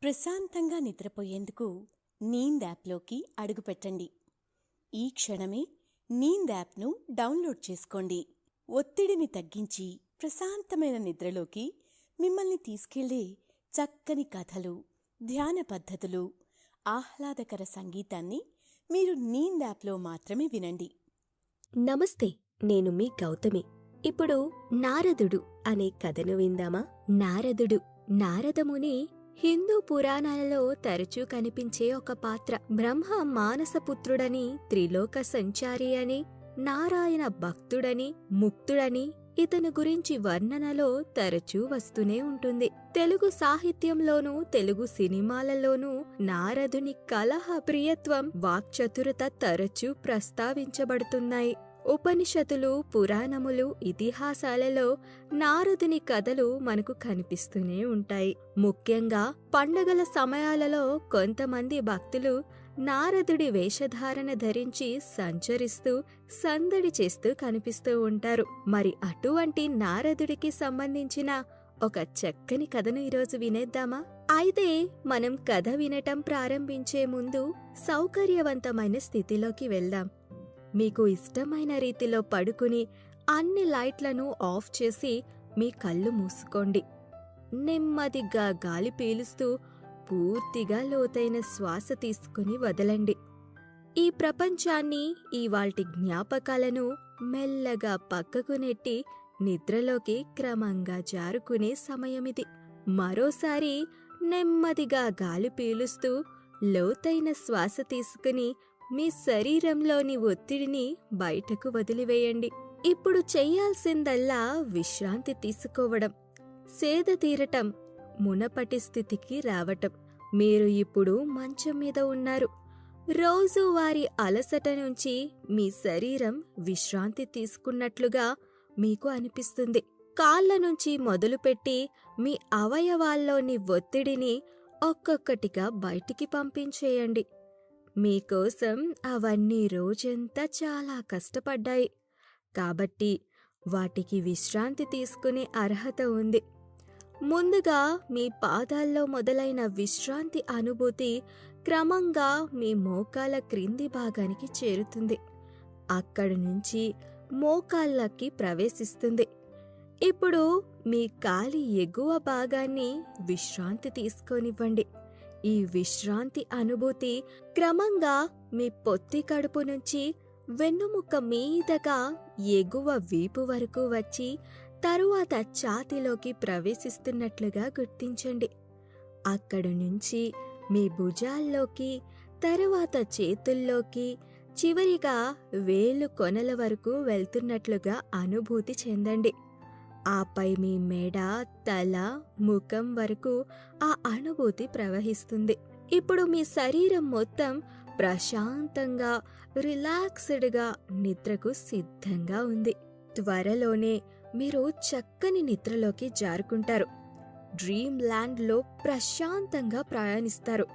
ప్రశాంతంగా నిద్రపోయేందుకు నీంద్ యాప్లోకి అడుగుపెట్టండి. ఈ క్షణమే నీంద్ యాప్ను డౌన్లోడ్ చేసుకోండి. ఒత్తిడిని తగ్గించి ప్రశాంతమైన నిద్రలోకి మిమ్మల్ని తీసుకెళ్లే చక్కని కథలు, ధ్యాన పద్ధతులు, ఆహ్లాదకర సంగీతాన్ని మీరు నీంద్ యాప్లో మాత్రమే వినండి. నమస్తే, నేను మీ గౌతమి. ఇప్పుడు నారదుడు అనే కథను విందామా? నారదముని హిందూ పురాణాలలో తరచూ కనిపించే ఒక పాత్ర. బ్రహ్మ మానసపుత్రుడని, త్రిలోక సంచారి అని, నారాయణ భక్తుడని, ముక్తుడని ఇతను గురించి వర్ణనలో తరచూ వస్తూనే ఉంటుంది. తెలుగు సాహిత్యంలోనూ తెలుగు సినిమాలలోనూ నారదుని కలహ ప్రియత్వం, వాక్చతురత తరచూ ప్రస్తావించబడుతున్నాయి. ఉపనిషత్తులు, పురాణములు, ఇతిహాసాలలో నారదుని కథలు మనకు కనిపిస్తూనే ఉంటాయి. ముఖ్యంగా పండగల సమయాలలో కొంతమంది భక్తులు నారదుడి వేషధారణ ధరించి సంచరిస్తూ సందడి చేస్తూ కనిపిస్తూ ఉంటారు. మరి అటువంటి నారదుడికి సంబంధించిన ఒక చక్కని కథను ఈరోజు వినేద్దామా? అయితే మనం కథ వినటం ప్రారంభించే ముందు సౌకర్యవంతమైన స్థితిలోకి వెళ్దాం. మీకు ఇష్టమైన రీతిలో పడుకుని అన్ని లైట్లను ఆఫ్ చేసి మీ కళ్ళు మూసుకోండి. నెమ్మదిగా గాలి పీలుస్తూ పూర్తిగా లోతైన శ్వాస తీసుకుని వదలండి. ఈ ప్రపంచాన్ని, ఇవాల్టి జ్ఞాపకాలను మెల్లగా పక్కకు నెట్టి నిద్రలోకి క్రమంగా జారుకునే సమయమిది. మరోసారి నెమ్మదిగా గాలి పీలుస్తూ లోతైన శ్వాస తీసుకుని మీ శరీరంలోని ఒత్తిడిని బయటకు వదిలివేయండి. ఇప్పుడు చెయ్యాల్సిందల్లా విశ్రాంతి తీసుకోవడం, సేద తీరటం, మునపటి స్థితికి రావటం. మీరు ఇప్పుడు మంచం మీద ఉన్నారు. రోజువారీ అలసట నుంచి మీ శరీరం విశ్రాంతి తీసుకున్నట్లుగా మీకు అనిపిస్తుంది. కాళ్ళ నుంచి మొదలుపెట్టి మీ అవయవాల్లోని ఒత్తిడిని ఒక్కొక్కటిగా బయటికి పంపించేయండి. మీకోసం అవన్నీ రోజంతా చాలా కష్టపడ్డాయి కాబట్టి వాటికి విశ్రాంతి తీసుకునే అర్హత ఉంది. ముందుగా మీ పాదాల్లో మొదలైన విశ్రాంతి అనుభూతి క్రమంగా మీ మోకాళ్ళ క్రింది భాగానికి చేరుతుంది. అక్కడి నుంచి మోకాళ్ళకి ప్రవేశిస్తుంది. ఇప్పుడు మీ కాలి ఎగువ భాగాన్ని విశ్రాంతి తీసుకోనివ్వండి. ఈ విశ్రాంతి అనుభూతి క్రమంగా మీ పొత్తి కడుపు నుంచి వెన్నుముక్క మీదగా ఎగువ వీపు వరకు వచ్చి తరువాత ఛాతీలోకి ప్రవేశిస్తున్నట్లుగా గుర్తించండి. అక్కడి నుంచి మీ భుజాల్లోకి, తరువాత చేతుల్లోకి, చివరిగా వేలు కొనల వరకు వెళ్తున్నట్లుగా అనుభూతి చెందండి. ఆపై మీ మెడ, తల, ముఖం వరకు ఆ అనుభూతి ప్రవహిస్తుంది. ఇప్పుడు మీ శరీరం మొత్తం ప్రశాంతంగా, రిలాక్స్డ్గా నిద్రకు సిద్ధంగా ఉంది. త్వరలోనే మీరు చక్కని నిద్రలోకి జారుకుంటారు. డ్రీమ్ ల్యాండ్లో ప్రశాంతంగా ప్రయాణిస్తారు.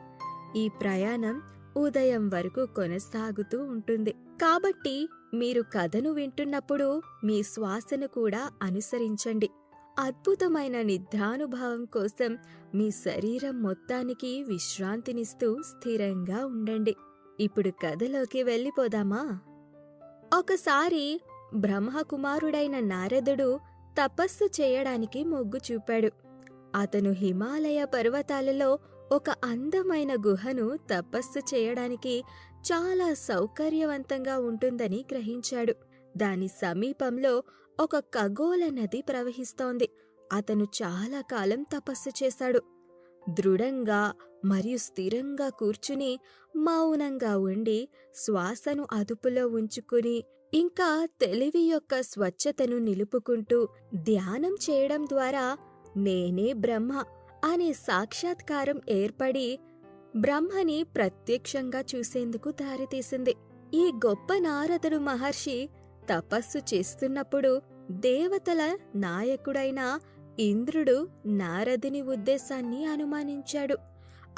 ఈ ప్రయాణం ఉదయం వరకు కొనసాగుతూ ఉంటుంది. కాబట్టి మీరు కథను వింటున్నప్పుడు మీ శ్వాసను కూడా అనుసరించండి. అద్భుతమైన నిద్రానుభవం కోసం మీ శరీరం మొత్తానికి విశ్రాంతినిస్తూ స్థిరంగా ఉండండి. ఇప్పుడు కథలోకి వెళ్ళిపోదామా? ఒకసారి బ్రహ్మకుమారుడైన నారదుడు తపస్సు చేయడానికి మొగ్గు చూపాడు. అతను హిమాలయ పర్వతాలలో ఒక అందమైన గుహను తపస్సు చేయడానికి చాలా సౌకర్యవంతంగా ఉంటుందని గ్రహించాడు. దాని సమీపంలో ఒక ఖగోళ నది ప్రవహిస్తోంది. అతను చాలా కాలం తపస్సు చేశాడు. దృఢంగా మరియు స్థిరంగా కూర్చుని మౌనంగా ఉండి శ్వాసను అదుపులో ఉంచుకుని ఇంకా తెలివి యొక్క స్వచ్ఛతను నిలుపుకుంటూ ధ్యానం చేయడం ద్వారా నేనే బ్రహ్మ అనే సాక్షాత్కారం ఏర్పడి బ్రహ్మని ప్రత్యక్షంగా చూసేందుకు దారితీసింది. ఈ గొప్ప నారదుడు మహర్షి తపస్సు చేస్తున్నప్పుడు దేవతల నాయకుడైన ఇంద్రుడు నారదుని ఉద్దేశాన్ని అనుమానించాడు.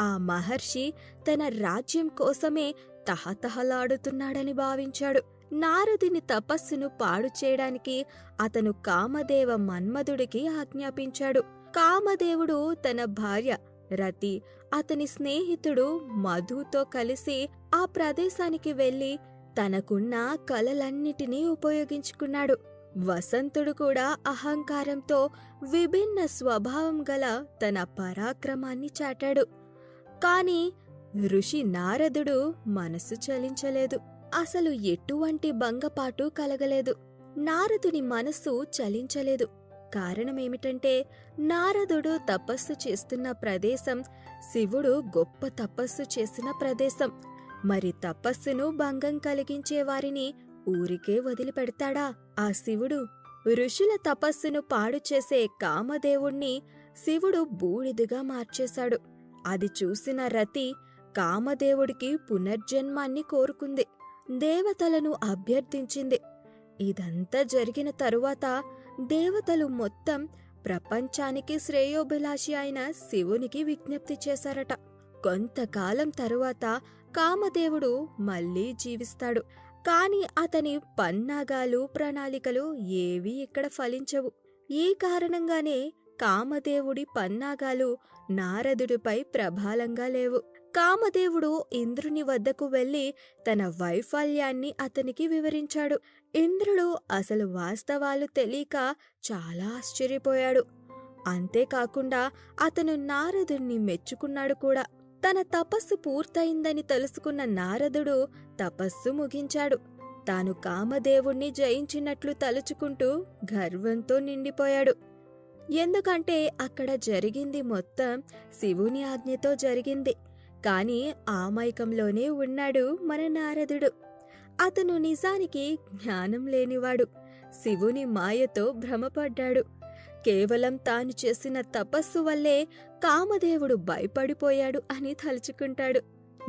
ఆ మహర్షి తన రాజ్యం కోసమే తహతహలాడుతున్నాడని భావించాడు. నారదుని తపస్సును పాడు చేయడానికి అతను కామదేవ మన్మధుడికి ఆజ్ఞాపించాడు. కామదేవుడు తన భార్య రతి అతని స్నేహితుడు మధుతో కలిసి ఆ ప్రదేశానికి వెళ్లి తనకున్న కలలన్నిటినీ ఉపయోగించుకున్నాడు. వసంతుడు కూడా అహంకారంతో విభిన్న స్వభావం గల తన పరాక్రమాన్ని చాటాడు. కాని ఋషి నారదుడు మనసు చలించలేదు. అసలు ఎటువంటి భంగపాటు కలగలేదు. నారదుని మనస్సు చలించలేదు. కారణమేమిటంటే నారదుడు తపస్సు చేస్తున్న ప్రదేశం శివుడు గొప్ప తపస్సు చేసిన ప్రదేశం. మరి తపస్సును భంగం కలిగించే వారిని ఊరికే వదిలిపెడతాడా? ఆ శివుడు ఋషుల తపస్సును పాడు చేసే కామదేవుణ్ణి శివుడు బూడిదగా మార్చేశాడు. అది చూసిన రతి కామదేవుడికి పునర్జన్మాన్ని కోరుకుంది. దేవతలను అభ్యర్థించింది. ఇదంతా జరిగిన తరువాత దేవతలు మొత్తం ప్రపంచానికి శ్రేయోభిలాషి అయిన శివునికి విజ్ఞప్తి చేశారట. కొంతకాలం తరువాత కామదేవుడు మళ్లీ జీవిస్తాడు. కాని అతని పన్నాగాలు ప్రణాళికలు ఏవీ ఇక్కడ ఫలించవు. ఈ కారణంగానే కామదేవుడి పన్నాగాలు నారదుడిపై ప్రభాలంగా లేవు. కామదేవుడు ఇంద్రుని వద్దకు వెళ్లి తన వైఫల్యాన్ని అతనికి వివరించాడు. ఇంద్రుడు అసలు వాస్తవాలు తెలియక చాలా ఆశ్చర్యపోయాడు. అంతేకాకుండా అతను నారదుణ్ణి మెచ్చుకున్నాడు కూడా. తన తపస్సు పూర్తయిందని తెలుసుకున్న నారదుడు తపస్సు ముగించాడు. తాను కామదేవుణ్ణి జయించినట్లు తలుచుకుంటూ గర్వంతో నిండిపోయాడు. ఎందుకంటే అక్కడ జరిగింది మొత్తం శివుని ఆజ్ఞతో జరిగింది. కాని ఆ మైకంలోనే ఉన్నాడు మన నారదుడు. అతను నిజానికి జ్ఞానం లేనివాడు. శివుని మాయతో భ్రమపడ్డాడు. కేవలం తాను చేసిన తపస్సు వల్లే కామదేవుడు భయపడిపోయాడు అని తలుచుకుంటాడు.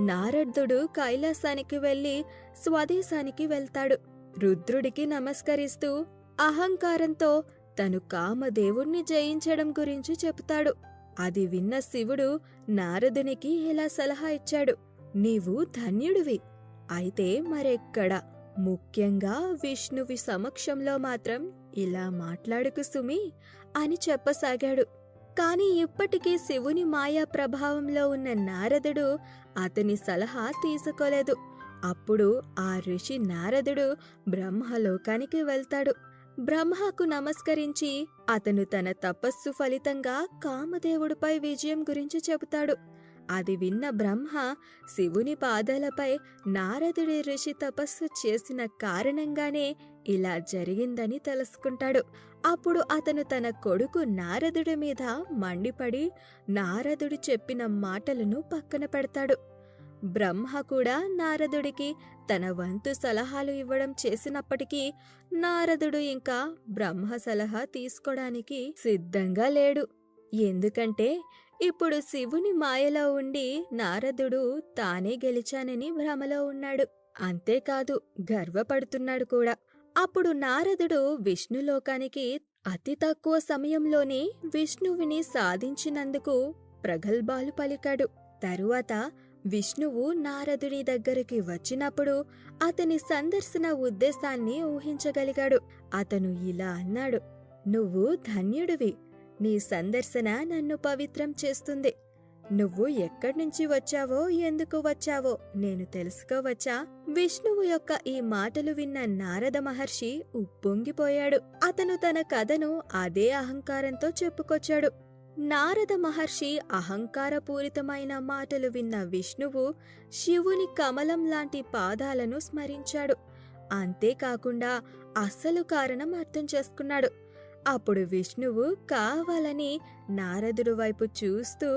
నారదుడు కైలాసానికి వెళ్లి స్వదేశానికి వెళ్తాడు. రుద్రుడికి నమస్కరిస్తూ అహంకారంతో తను కామదేవుణ్ణి జయించడం గురించి చెబుతాడు. అది విన్న శివుడు నారదునికి ఇలా సలహా ఇచ్చాడు. నీవు ధన్యుడివి. అయితే మరెక్కడ, ముఖ్యంగా విష్ణువి సమక్షంలో మాత్రం ఇలా మాట్లాడుకు సుమి అని చెప్పసాగాడు. కాని ఇప్పటికీ శివుని మాయా ప్రభావంలో ఉన్న నారదుడు అతని సలహా తీసుకోలేదు. అప్పుడు ఆ ఋషి నారదుడు బ్రహ్మలోకానికి వెళ్తాడు. బ్రహ్మకు నమస్కరించి అతను తన తపస్సు ఫలితంగా కామదేవుడిపై విజయం గురించి చెబుతాడు. అది విన్న బ్రహ్మ శివుని పాదాలపై నారదుడి ఋషి తపస్సు చేసిన కారణంగానే ఇలా జరిగిందని తెలుసుకుంటాడు. అప్పుడు అతను తన కొడుకు నారదుడి మీద మండిపడి నారదుడు చెప్పిన మాటలను పక్కన పెడతాడు. బ్రహ్మ కూడా నారదుడికి తన వంతు సలహాలు ఇవ్వడం చేసినప్పటికీ నారదుడు ఇంకా బ్రహ్మ సలహా తీసుకోడానికి సిద్ధంగా లేడు. ఎందుకంటే ఇప్పుడు శివుని మాయలో ఉండి నారదుడు తానే గెలిచానని భ్రమలో ఉన్నాడు. అంతేకాదు గర్వపడుతున్నాడు కూడా. అప్పుడు నారదుడు విష్ణులోకానికి అతి తక్కువ సమయంలోనే విష్ణువుని సాధించినందుకు ప్రగల్భాలు పలికాడు. తరువాత విష్ణువు నారదుని దగ్గరికి వచ్చినప్పుడు అతని సందర్శన ఉద్దేశాన్ని ఊహించగలిగాడు. అతను ఇలా అన్నాడు: నువ్వు ధన్యుడివి. నీ సందర్శన నన్ను పవిత్రం చేస్తుంది. నువ్వు ఎక్కడ్నుంచి వచ్చావో, ఎందుకు వచ్చావో నేను తెలుసుకోవచ్చా? విష్ణువు యొక్క ఈ మాటలు విన్న నారద మహర్షి ఉప్పొంగిపోయాడు. అతను తన కథను అదే అహంకారంతో చెప్పుకొచ్చాడు. నారద మహర్షి అహంకారపూరితమైన మాటలు విన్న విష్ణువు శివుని కమలం లాంటి పాదాలను స్మరించాడు. అంతేకాకుండా అసలు కారణం అర్థం చేసుకున్నాడు. అప్పుడు విష్ణువు కావాలని నారదుడి వైపు చూస్తూ,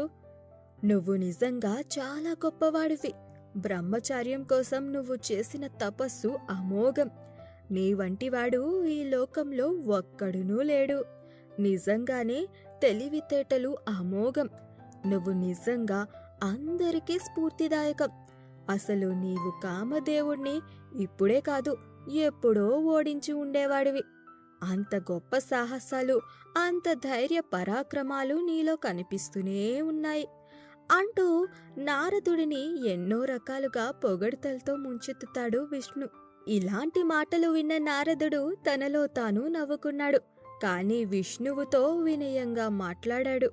నువ్వు నిజంగా చాలా గొప్పవాడివి. బ్రహ్మచార్యం కోసం నువ్వు చేసిన తపస్సు అమోఘం. నీ వంటివాడు ఈ లోకంలో ఒక్కడునూ లేడు. నిజంగానే తెలివితేటలు అమోఘం. నువ్వు నిజంగా అందరికీ స్ఫూర్తిదాయకం. అసలు నీవు కామదేవుణ్ణి ఇప్పుడే కాదు, ఎప్పుడో ఓడించి ఉండేవాడివి. అంత గొప్ప సాహసాలు, అంత ధైర్య పరాక్రమాలు నీలో కనిపిస్తూనే ఉన్నాయి అంటూ నారదుడిని ఎన్నో రకాలుగా పొగడ్తలతో ముంచెత్తుతాడు విష్ణు. ఇలాంటి మాటలు విన్న నారదుడు తనలో తాను నవ్వుకున్నాడు. కాని విష్ణువుతో వినయంగా మాట్లాడాడు.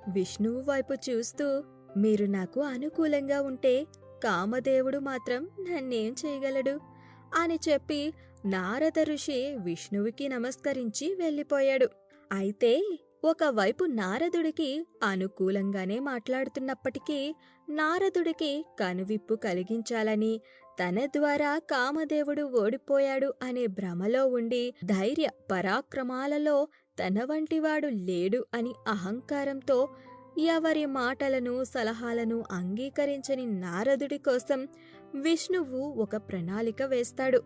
విష్ణువు వైపు చూస్తూ, మీరు నాకు అనుకూలంగా ఉంటే కామదేవుడు మాత్రం నన్నేం చేయగలడు అని చెప్పి నారద ఋషి విష్ణువుకి నమస్కరించి వెళ్ళిపోయాడు. అయితే ఒకవైపు నారదుడికి అనుకూలంగానే మాట్లాడుతున్నప్పటికీ నారదుడికి కనువిప్పు కలిగించాలని, తన ద్వారా కామదేవుడు ఓడిపోయాడు అనే భ్రమలో ఉండి ధైర్య పరాక్రమాలలో తన వంటివాడు లేడు అని అహంకారంతో ఎవరి మాటలను సలహాలను అంగీకరించని నారదుడి కోసం విష్ణువు ఒక ప్రణాళిక వేస్తాడు.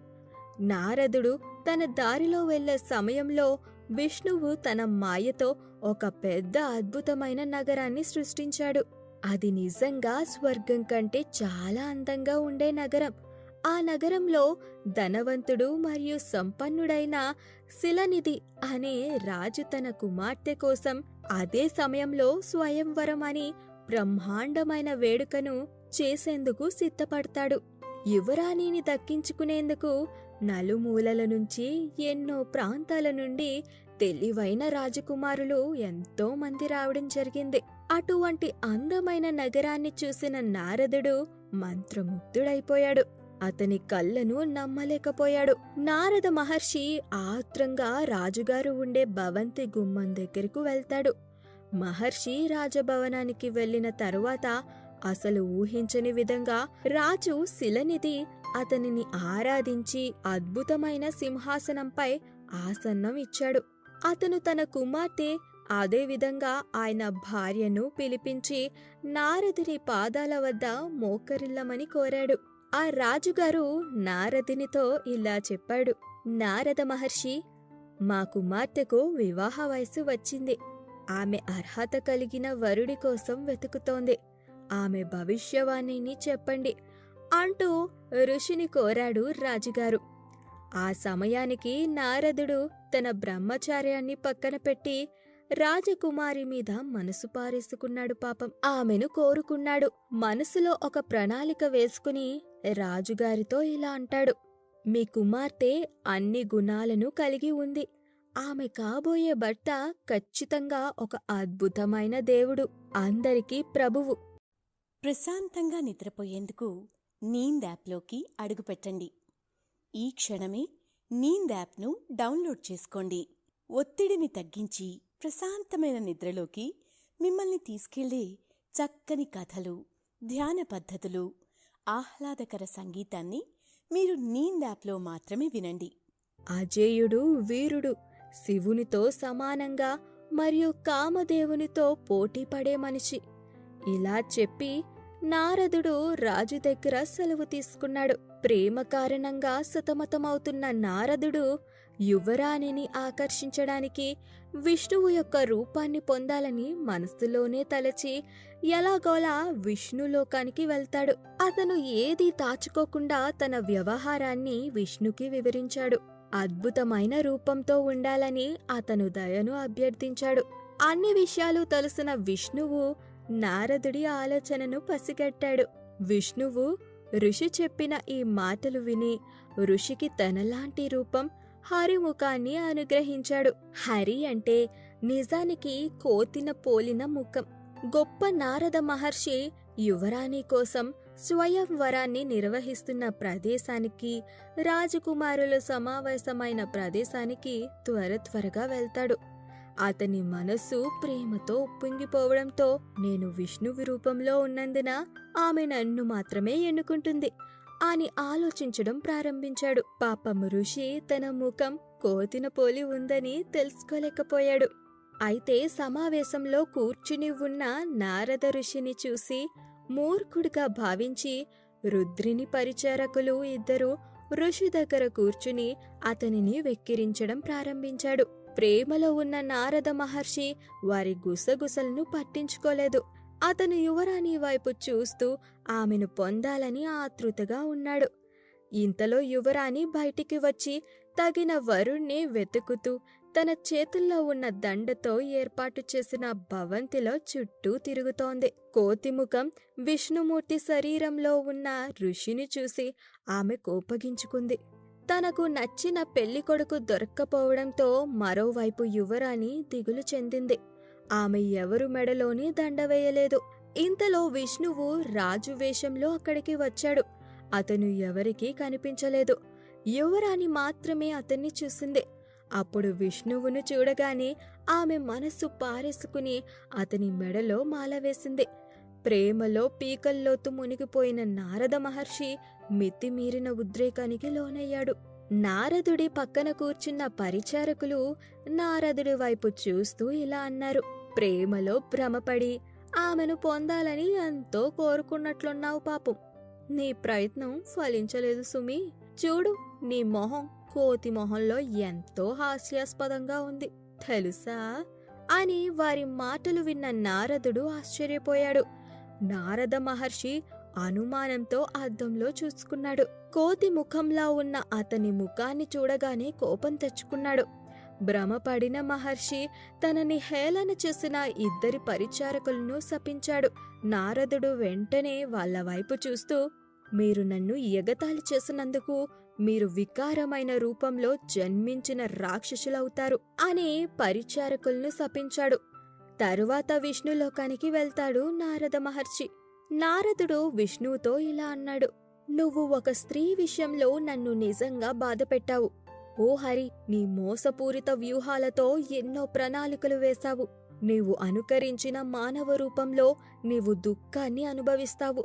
నారదుడు తన దారిలో వెళ్లే సమయంలో విష్ణువు తన మాయతో ఒక పెద్ద అద్భుతమైన నగరాన్ని సృష్టించాడు. అది నిజంగా స్వర్గం కంటే చాలా అందంగా ఉండే నగరం. ఆ నగరంలో ధనవంతుడు మరియు సంపన్నుడైన శిలనిధి అనే రాజు తన కుమార్తె కోసం అదే సమయంలో స్వయంవరం అని బ్రహ్మాండమైన వేడుకను చేసేందుకు సిద్ధపడతాడు. యువరాణిని దక్కించుకునేందుకు నలుమూలల నుంచి ఎన్నో ప్రాంతాల నుండి తెలివైన రాజకుమారులు ఎంతో మంది రావడం జరిగింది. అటువంటి అందమైన నగరాన్ని చూసిన నారదుడు మంత్రముగ్ధుడైపోయాడు. అతని కళ్ళను నమ్మలేకపోయాడు. నారద మహర్షి ఆత్రంగా రాజుగారు ఉండే భవంతి గుమ్మం దగ్గరకు వెళ్తాడు. మహర్షి రాజభవనానికి వెళ్లిన తరువాత అసలు ఊహించని విధంగా రాజు శిలనిధి అతనిని ఆరాధించి అద్భుతమైన సింహాసనంపై ఆసనం ఇచ్చాడు. అతను తన కుమార్తె అదేవిధంగా ఆయన భార్యను పిలిపించి నారదుని పాదాల వద్ద మోకరిల్లమని కోరాడు. ఆ రాజుగారు నారదునితో ఇలా చెప్పాడు. నారద మహర్షి, మా కుమార్తెకు వివాహ వయసు వచ్చింది. ఆమె అర్హత కలిగిన వరుడి కోసం వెతుకుతోంది. ఆమె భవిష్యవాణిని చెప్పండి అంటూ ఋషిని కోరాడు రాజుగారు. ఆ సమయానికి నారదుడు తన బ్రహ్మచార్యాన్ని పక్కన పెట్టి రాజకుమారి మీద మనసు పారేసుకున్నాడు. పాపం ఆమెను కోరుకున్నాడు. మనసులో ఒక ప్రణాళిక వేసుకుని రాజుగారితో ఇలా అంటాడు. మీ కుమార్తె అన్ని గుణాలను కలిగి ఉంది. ఆమె కాబోయే భర్త ఖచ్చితంగా ఒక అద్భుతమైన దేవుడు, అందరికీ ప్రభువు. ప్రశాంతంగా నిద్రపోయేందుకు నీంద్ యాప్లోకి అడుగుపెట్టండి. ఈ క్షణమే నీంద్ యాప్ను డౌన్లోడ్ చేసుకోండి. ఒత్తిడిని తగ్గించి ప్రశాంతమైన నిద్రలోకి మిమ్మల్ని తీసుకెళ్లే చక్కని కథలు, ధ్యాన పద్ధతులు, ఆహ్లాదకర సంగీతాన్ని మీరు నీంద్ యాప్లో మాత్రమే వినండి. అజేయుడు వీరుడు, శివునితో సమానంగా మరియు కామదేవునితో పోటీపడే మనిషి. ఇలా చెప్పి నారదుడు రాజు దగ్గర సెలవు తీసుకున్నాడు. ప్రేమ కారణంగా సతమతమవుతున్న నారదుడు యువరాణిని ఆకర్షించడానికి విష్ణువు యొక్క రూపాన్ని పొందాలని మనస్సులోనే తలచి ఎలాగోలా విష్ణులోకానికి వెళ్తాడు. అతను ఏదీ దాచుకోకుండా తన వ్యవహారాన్ని విష్ణుకి వివరించాడు. అద్భుతమైన రూపంతో ఉండాలని అతను దయను అభ్యర్థించాడు. అన్ని విషయాలు తెలుసిన విష్ణువు నారదుడి ఆలోచనను పసిగట్టాడు. విష్ణువు ఋషి చెప్పిన ఈ మాటలు విని ఋషికి తనలాంటి రూపం హరిముఖాన్ని అనుగ్రహించాడు. హరి అంటే నిజానికి కోతిన పోలిన ముఖం. గొప్ప నారద మహర్షి యువరాణి కోసం స్వయంవరాన్ని నిర్వహిస్తున్న ప్రదేశానికి, రాజకుమారులు సమావేశమైన ప్రదేశానికి త్వరగా వెళ్తాడు. అతని మనస్సు ప్రేమతో ఉప్పొంగిపోవడంతో నేను విష్ణువి రూపంలో ఉన్నందున ఆమె నన్ను మాత్రమే ఎన్నుకుంటుంది అని ఆలోచించడం ప్రారంభించాడు. పాపం ఋషి తన ముఖం కోతిన పోలి ఉందని తెలుసుకోలేకపోయాడు. అయితే సమావేశంలో కూర్చుని ఉన్న నారద ఋషిని చూసి మూర్ఖుడిగా భావించి రుద్రిని పరిచారకులు ఇద్దరు ఋషి దగ్గర కూర్చుని అతనిని వెక్కిరించడం ప్రారంభించాడు. ప్రేమలో ఉన్న నారద మహర్షి వారి గుసగుసలను పట్టించుకోలేదు. అతను యువరాణి వైపు చూస్తూ ఆమెను పొందాలని ఆతృతగా ఉన్నాడు. ఇంతలో యువరాణి బయటికి వచ్చి తగిన వరుణ్ణి వెతుకుతూ తన చేతుల్లో ఉన్న దండతో ఏర్పాటు చేసిన భవంతిలో చుట్టూ తిరుగుతోంది. కోతిముఖం విష్ణుమూర్తి శరీరంలో ఉన్న ఋషిని చూసి ఆమె కోపగించుకుంది. తనకు నచ్చిన పెళ్లికొడుకు దొరక్కపోవడంతో మరోవైపు యువరాణి దిగులు చెందింది. ఆమె ఎవరు మెడలోని దండ వేయలేదు. ఇంతలో విష్ణువు రాజు వేషంలో అక్కడికి వచ్చాడు. అతను ఎవరికీ కనిపించలేదు. యువరాణి మాత్రమే అతన్ని చూసింది. అప్పుడు విష్ణువును చూడగానే ఆమె మనస్సు పారేసుకుని అతని మెడలో మాల వేసింది. ప్రేమలో పీకల్లోతు మునిగిపోయిన నారద మహర్షి మితిమీరిన ఉద్రేకానికి లోనయ్యాడు. నారదుడి పక్కన కూర్చున్న పరిచారకులు నారదుడి వైపు చూస్తూ ఇలా అన్నారు: ప్రేమలో భ్రమపడి ఆమెను పొందాలని ఎంతో కోరుకున్నట్లున్నావు పాపం. నీ ప్రయత్నం ఫలించలేదు సుమి. చూడు, నీ మొహం కోతి మొహంలో ఎంతో హాస్యాస్పదంగా ఉంది తెలుసా అని వారి మాటలు విన్న నారదుడు ఆశ్చర్యపోయాడు. నారద మహర్షి అనుమానంతో అద్దంలో చూసుకున్నాడు. కోతి ముఖంలా ఉన్న అతని ముఖాన్ని చూడగానే కోపం తెచ్చుకున్నాడు. భ్రమపడిన మహర్షి తనని హేళన చేసిన ఇద్దరి పరిచారకులను శపించాడు. నారదుడు వెంటనే వాళ్ళ వైపు చూస్తూ, మీరు నన్ను ఎగతాళి చేసినందుకు మీరు వికారమైన రూపంలో జన్మించిన రాక్షసులవుతారు అని పరిచారకులను శపించాడు. తరువాత విష్ణులోకానికి వెళ్తాడు నారద మహర్షి. నారదుడు విష్ణువుతో ఇలా అన్నాడు: నువ్వు ఒక స్త్రీ విషయంలో నన్ను నిజంగా బాధపెట్టావు. ఓ హరి, నీ మోసపూరిత వ్యూహాలతో ఎన్నో ప్రణాళికలు వేశావు. నీవు అనుకరించిన మానవ రూపంలో నీవు దుఃఖాన్ని అనుభవిస్తావు.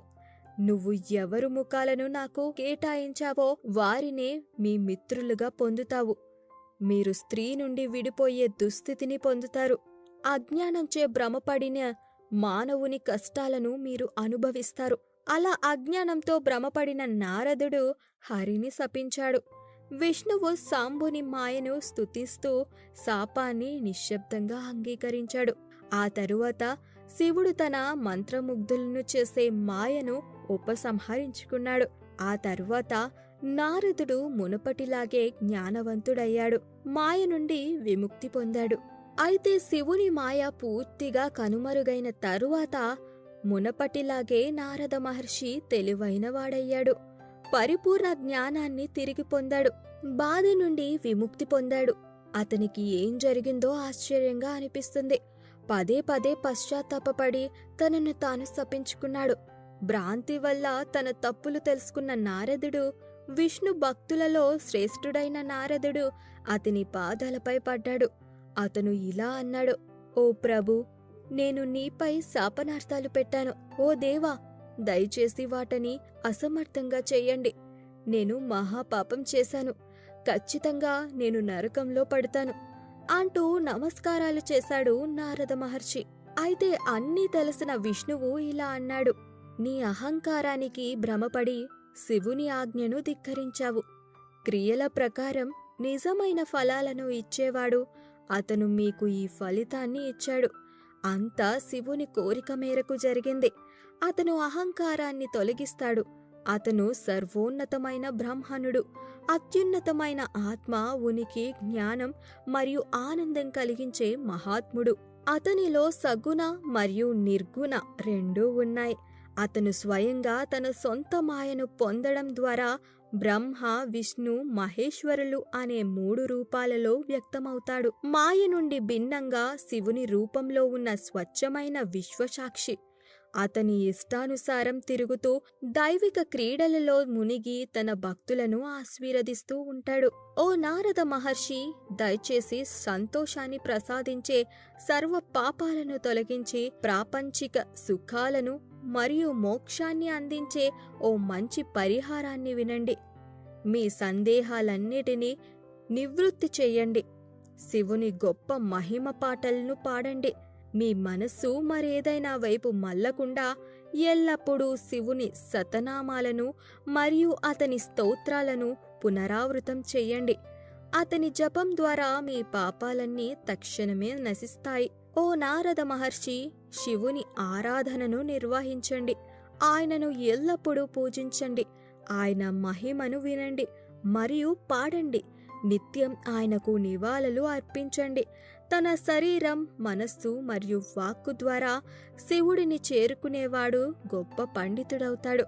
నువ్వు ఎవరు ముఖాలను నాకు కేటాయించావో వారినే మీ మిత్రులుగా పొందుతావు. మీరు స్త్రీ నుండి విడిపోయే దుస్థితిని పొందుతారు. అజ్ఞానంచే భ్రమపడిన మానవుని కష్టాలను మీరు అనుభవిస్తారు. అలా అజ్ఞానంతో భ్రమపడిన నారదుడు హరిని శపించాడు. విష్ణువు సాంబుని మాయను స్తుతిస్తూ శాపాన్ని నిశ్శబ్దంగా అంగీకరించాడు. ఆ తరువాత శివుడు తన మంత్రముగ్ధులను చేసే మాయను ఉపసంహరించుకున్నాడు. ఆ తరువాత నారదుడు మునుపటిలాగే జ్ఞానవంతుడయ్యాడు. మాయ నుండి విముక్తి పొందాడు. అయితే శివుని మాయ పూర్తిగా కనుమరుగైన తరువాత మునపటిలాగే నారద మహర్షి తెలివైనవాడయ్యాడు. పరిపూర్ణ జ్ఞానాన్ని తిరిగి పొందాడు. బాధ నుండి విముక్తి పొందాడు. అతనికి ఏం జరిగిందో ఆశ్చర్యంగా అనిపిస్తుంది. పదే పదే పశ్చాత్తాపపడి తనను తాను శపించుకున్నాడు. భ్రాంతి వల్ల తన తప్పులు తెలుసుకున్న నారదుడు, విష్ణు భక్తులలో శ్రేష్ఠుడైన నారదుడు అతని పాదాలపై పడ్డాడు. అతను ఇలా అన్నాడు: ఓ ప్రభు, నేను నీపై శాపనార్థాలు పెట్టాను. ఓ దేవా, దయచేసి వాటిని అసమర్థంగా చెయ్యండి. నేను మహాపాపం చేశాను. ఖచ్చితంగా నేను నరకంలో పడతాను అంటూ నమస్కారాలు చేశాడు నారద మహర్షి. అయితే అన్నీ తెలిసిన విష్ణువు ఇలా అన్నాడు: నీ అహంకారానికి భ్రమపడి శివుని ఆజ్ఞను ధిక్కరించావు. క్రియల ప్రకారం నిజమైన ఫలాలను ఇచ్చేవాడు అతను మీకు ఈ ఫలితాన్ని ఇచ్చాడు. అంతా శివుని కోరిక మేరకు జరిగింది. అతను అహంకారాన్ని తొలగిస్తాడు. అతను సర్వోన్నతమైన బ్రహ్మణుడు. అత్యున్నతమైన ఆత్మ, ఉనికి, జ్ఞానం మరియు ఆనందం కలిగించే మహాత్ముడు. అతనిలో సగుణ మరియు నిర్గుణ రెండూ ఉన్నాయి. అతను స్వయంగా తన సొంత మాయను పొందడం ద్వారా బ్రహ్మ, విష్ణు, మహేశ్వరులు అనే 3 రూపాలలో వ్యక్తమవుతాడు. మాయ నుండి భిన్నంగా శివుని రూపంలో ఉన్న స్వచ్ఛమైన విశ్వసాక్షి. అతని ఇష్టానుసారం తిరుగుతూ దైవిక క్రీడలలో మునిగి తన భక్తులను ఆశీర్వదిస్తూ ఉంటాడు. ఓ నారద మహర్షి, దయచేసి సంతోషాన్ని ప్రసాదించే సర్వ పాపాలను తొలగించి ప్రాపంచిక సుఖాలను మరియు మోక్షాన్ని అందించే ఓ మంచి పరిహారాన్ని వినండి. మీ సందేహాలన్నిటినీ నివృత్తి చెయ్యండి. శివుని గొప్ప మహిమ పాటలను పాడండి. మీ మనస్సు మరేదైనా వైపు మళ్ళకుండా ఎల్లప్పుడూ శివుని శతనామాలను మరియు అతని స్తోత్రాలను పునరావృతం చెయ్యండి. అతని జపం ద్వారా మీ పాపాలన్నీ తక్షణమే నశిస్తాయి. ఓ నారద మహర్షి, శివుని ఆరాధనను నిర్వహించండి. ఆయనను ఎల్లప్పుడూ పూజించండి. ఆయన మహిమను వినండి మరియు పాడండి. నిత్యం ఆయనకు నివాళులు అర్పించండి. తన శరీరం, మనస్సు మరియు వాక్కు ద్వారా శివుడిని చేరుకునేవాడు గొప్ప పండితుడవుతాడు.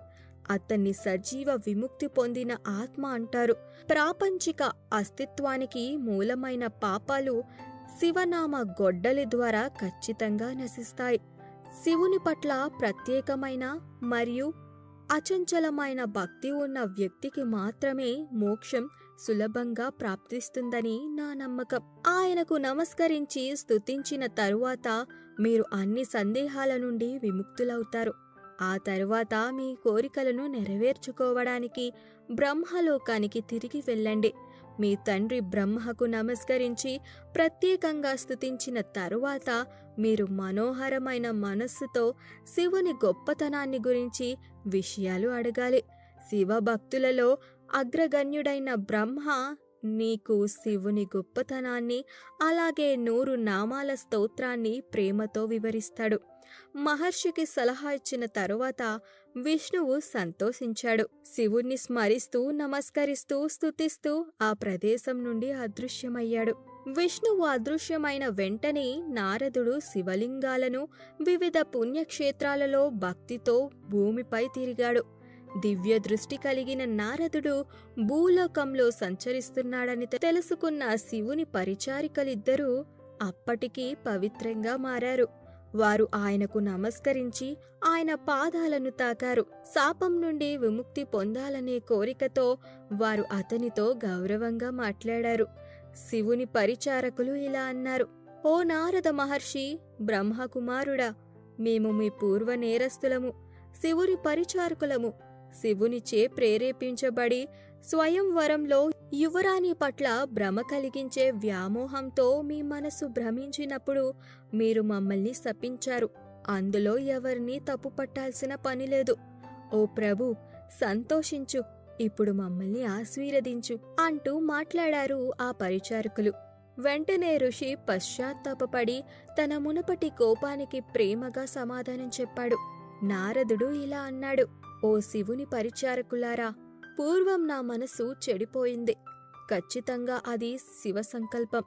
అతన్ని సజీవ విముక్తి పొందిన ఆత్మ అంటారు. ప్రాపంచిక అస్తిత్వానికి మూలమైన పాపాలు శివనామ గొడ్డలి ద్వారా ఖచ్చితంగా నశిస్తాయి. శివుని పట్ల ప్రత్యేకమైన మరియు అచంచలమైన భక్తి ఉన్న వ్యక్తికి మాత్రమే మోక్షం సులభంగా ప్రాప్తిస్తుందని నా నమ్మకం. ఆయనకు నమస్కరించి స్తుతించిన తరువాత మీరు అన్ని సందేహాల నుండి విముక్తులవుతారు. ఆ తరువాత మీ కోరికలను నెరవేర్చుకోవడానికి బ్రహ్మలోకానికి తిరిగి వెళ్ళండి. మీ తండ్రి బ్రహ్మకు నమస్కరించి ప్రత్యేకంగా స్తుతించిన తరువాత మీరు మనోహరమైన మనస్సుతో శివుని గొప్పతనాన్ని గురించి విషయాలు అడగాలి. శివభక్తులలో అగ్రగణ్యుడైన బ్రహ్మ నీకు శివుని గొప్పతనాన్ని అలాగే 100 నామాల స్తోత్రాన్ని ప్రేమతో వివరిస్తాడు. మహర్షికి సలహా ఇచ్చిన తరువాత విష్ణువు సంతోషించాడు. శివుణ్ణి స్మరిస్తూ నమస్కరిస్తూ స్తుతిస్తూ ఆ ప్రదేశం నుండి అదృశ్యమయ్యాడు. విష్ణువు అదృశ్యమైన వెంటనే నారదుడు శివలింగాలను వివిధ పుణ్యక్షేత్రాలలో భక్తితో భూమిపై తిరిగాడు. దివ్య దృష్టి కలిగిన నారదుడు భూలోకంలో సంచరిస్తున్నాడని తెలుసుకున్న శివుని పరిచారికలిద్దరూ అప్పటికి పవిత్రంగా మారారు. వారు ఆయనకు నమస్కరించి ఆయన పాదాలను తాకారు. శాపం నుండి విముక్తి పొందాలనే కోరికతో వారు అతనితో గౌరవంగా మాట్లాడారు. శివుని పరిచారకులు ఇలా అన్నారు: ఓ నారద మహర్షి, బ్రహ్మకుమారుడా, మేము మీ పూర్వ నేరస్తులము, శివుని పరిచారకులము. శివునిచే ప్రేరేపించబడి స్వయంవరంలో యువరాణి పట్ల భ్రమ కలిగించే వ్యామోహంతో మీ మనసు భ్రమించినప్పుడు మీరు మమ్మల్ని శపించారు. అందులో ఎవరినీ తప్పు పట్టాల్సిన పనిలేదు. ఓ ప్రభు, సంతోషించు, ఇప్పుడు మమ్మల్ని ఆశీర్వదించు అంటూ మాట్లాడారు ఆ పరిచారకులు. వెంటనే ఋషి పశ్చాత్తాపపడి తన మునుపటి కోపానికి ప్రేమగా సమాధానం చెప్పాడు. నారదుడు ఇలా అన్నాడు: ఓ శివుని పరిచారకులారా, పూర్వం నా మనసు చెడిపోయింది. ఖచ్చితంగా అది శివ సంకల్పం.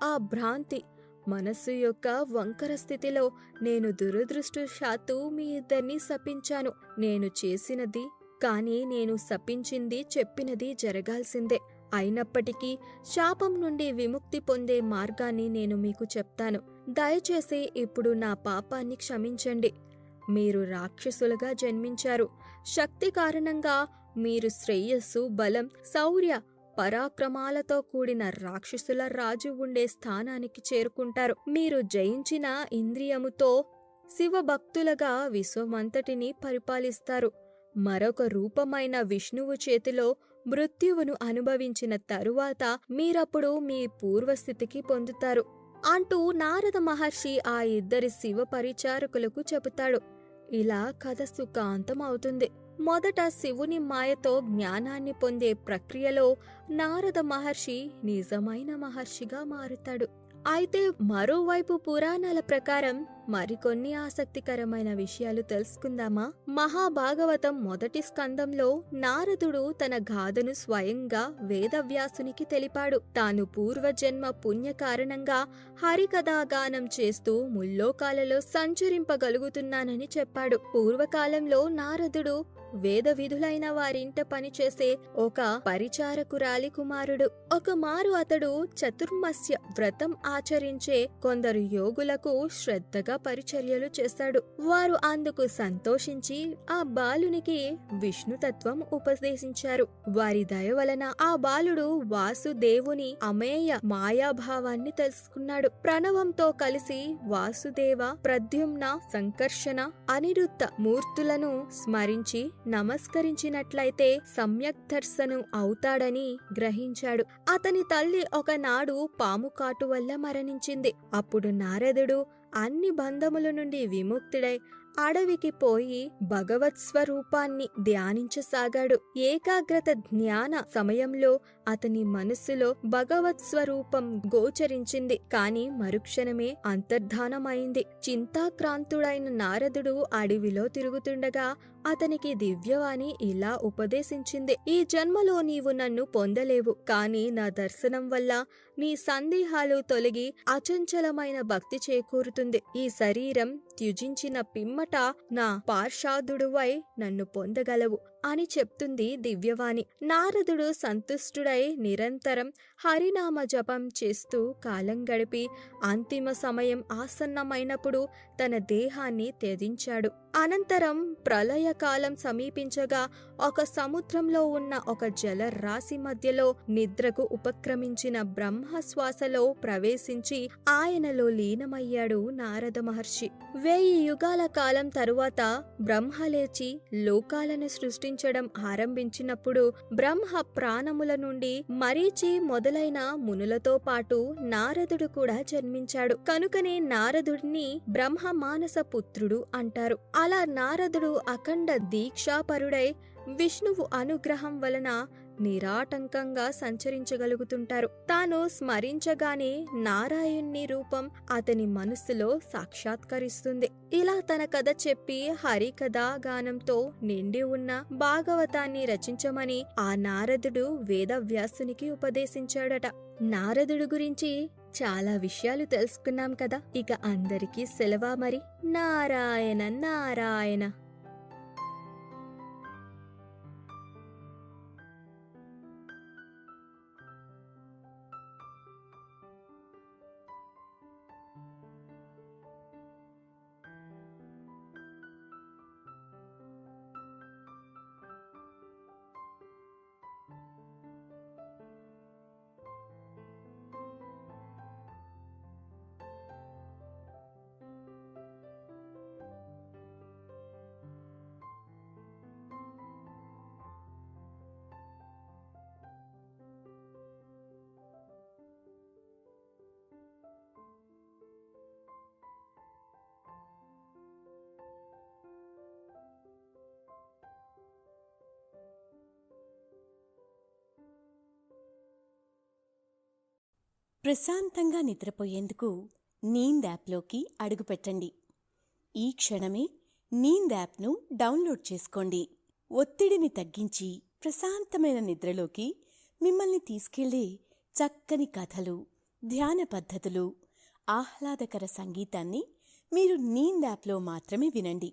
ఆ భ్రాంతి మనస్సు యొక్క వంకర స్థితిలో నేను దురదృష్టవశాత్తు మీ ఇద్దరిని శపించాను. నేను చేసినది కానీ నేను శపించింది చెప్పినది జరగాల్సిందే. అయినప్పటికీ శాపం నుండి విముక్తి పొందే మార్గాన్ని నేను మీకు చెప్తాను. దయచేసి ఇప్పుడు నా పాపాన్ని క్షమించండి. మీరు రాక్షసులుగా జన్మించారు. శక్తి కారణంగా మీరు శ్రేయస్సు, బలం, శౌర్య, పరాక్రమాలతో కూడిన రాక్షసుల రాజు ఉండే స్థానానికి చేరుకుంటారు. మీరు జయించిన ఇంద్రియముతో శివభక్తులుగా విశ్వమంతటిని పరిపాలిస్తారు. మరొక రూపమైన విష్ణువు చేతిలో మృత్యువును అనుభవించిన తరువాత మీరప్పుడు మీ పూర్వస్థితికి పొందుతారు అంటూ నారద మహర్షి ఆ ఇద్దరి శివ పరిచారకులకు చెబుతాడు. ఇలా కథ సుఖాంతం అవుతుంది. మొదట శివుని మాయతో జ్ఞానాన్ని పొందే ప్రక్రియలో నారద మహర్షి నిజమైన మహర్షిగా మారుతాడు. అయితే మరోవైపు పురాణాల ప్రకారం మరికొన్ని ఆసక్తికరమైన విషయాలు తెలుసుకుందామా? మహాభాగవతం మొదటి స్కందంలో నారదుడు తన గాథను స్వయంగా వేదవ్యాసునికి తెలిపాడు. తాను పూర్వజన్మ పుణ్య కారణంగా హరికథాగానం చేస్తూ ముల్లోకాలలో సంచరింపగలుగుతున్నానని చెప్పాడు. పూర్వకాలంలో నారదుడు వేద విధులైన వారింట పనిచేసే ఒక పరిచారకురాలి కుమారుడు. ఒకమారు అతడు చతుర్మాస్య వ్రతం ఆచరించే కొందరు యోగులకు శ్రద్ధగా పరిచర్యలు చేశాడు. వారు అందుకు సంతోషించి ఆ బాలునికి విష్ణుతత్వం ఉపదేశించారు. వారి దయ వలన ఆ బాలుడు వాసుదేవుని అమేయ మాయాభావాన్ని తెలుసుకున్నాడు. ప్రణవంతో కలిసి వాసుదేవ, ప్రద్యుమ్న, సంకర్షణ, అనిరుద్ధ మూర్తులను స్మరించి నమస్కరించినట్లయితే సమ్యక్ దర్శనం అవుతాడని గ్రహించాడు. అతని తల్లి ఒకనాడు పాము కాటు వల్ల మరణించింది. అప్పుడు నారదుడు అన్ని బంధముల నుండి విముక్తుడై అడవికి పోయి భగవత్ స్వరూపాన్ని ధ్యానించసాగాడు. ఏకాగ్రత జ్ఞాన సమయంలో అతని మనస్సులో భగవత్ స్వరూపం గోచరించింది. కాని మరుక్షణమే అంతర్ధానమైంది. చింతాక్రాంతుడైన నారదుడు అడవిలో తిరుగుతుండగా అతనికి దివ్యవాణి ఇలా ఉపదేశించింది: ఈ జన్మలో నీవు నన్ను పొందలేవు, కాని నా దర్శనం వల్ల నీ సందేహాలు తొలగి అచంచలమైన భక్తి చేకూరుతుంది. ఈ శరీరం త్యుజించిన పిమ్మట నా పార్షాదుడువై నన్ను పొందగలవు అని చెప్తుంది దివ్యవాణి. నారదుడు సంతుష్టుడై నిరంతరం హరినామ జపం చేస్తూ కాలం గడిపి అంతిమ సమయం ఆసన్నమైనప్పుడు తన దేహాన్ని త్యజించాడు. అనంతరం ప్రళయకాలం సమీపించగా ఒక సముద్రంలో ఉన్న ఒక జలరాశి మధ్యలో నిద్రకు ఉపక్రమించిన బ్రహ్మశ్వాసలో ప్రవేశించి ఆయనలో లీనమయ్యాడు నారద మహర్షి. 1000 యుగాల కాలం తరువాత బ్రహ్మ లేచి లోకాలను సృష్టించడం ఆరంభించినప్పుడు బ్రహ్మ ప్రాణముల నుండి మరీచి మొదలైన మునులతో పాటు నారదుడు కూడా జన్మించాడు. కనుకనే నారదుడిని బ్రహ్మ మానస పుత్రుడు అంటారు. అలా నారదుడు అఖండ దీక్షాపరుడై విష్ణువు అనుగ్రహం వలన నిరాటంకంగా సంచరించగలుగుతుంటారు. తాను స్మరించగానే నారాయణ్ణి రూపం అతని మనస్సులో సాక్షాత్కరిస్తుంది. ఇలా తన కథ చెప్పి హరికథా గానంతో నిండి ఉన్న భాగవతాన్ని రచించమని ఆ నారదుడు వేదవ్యాసునికి ఉపదేశించాడట. నారదుడు గురించి చాలా విషయాలు తెలుసుకున్నాం కదా. ఇక అందరికీ సెలవా మరి. నారాయణ నారాయణ. ప్రశాంతంగా నిద్రపోయేందుకు నీంద్ యాప్లోకి అడుగుపెట్టండి. ఈ క్షణమే నీంద్ యాప్ను డౌన్లోడ్ చేసుకోండి. ఒత్తిడిని తగ్గించి ప్రశాంతమైన నిద్రలోకి మిమ్మల్ని తీసుకెళ్లే చక్కని కథలు, ధ్యాన పద్ధతులు, ఆహ్లాదకర సంగీతాన్ని మీరు నీంద్ యాప్లో మాత్రమే వినండి.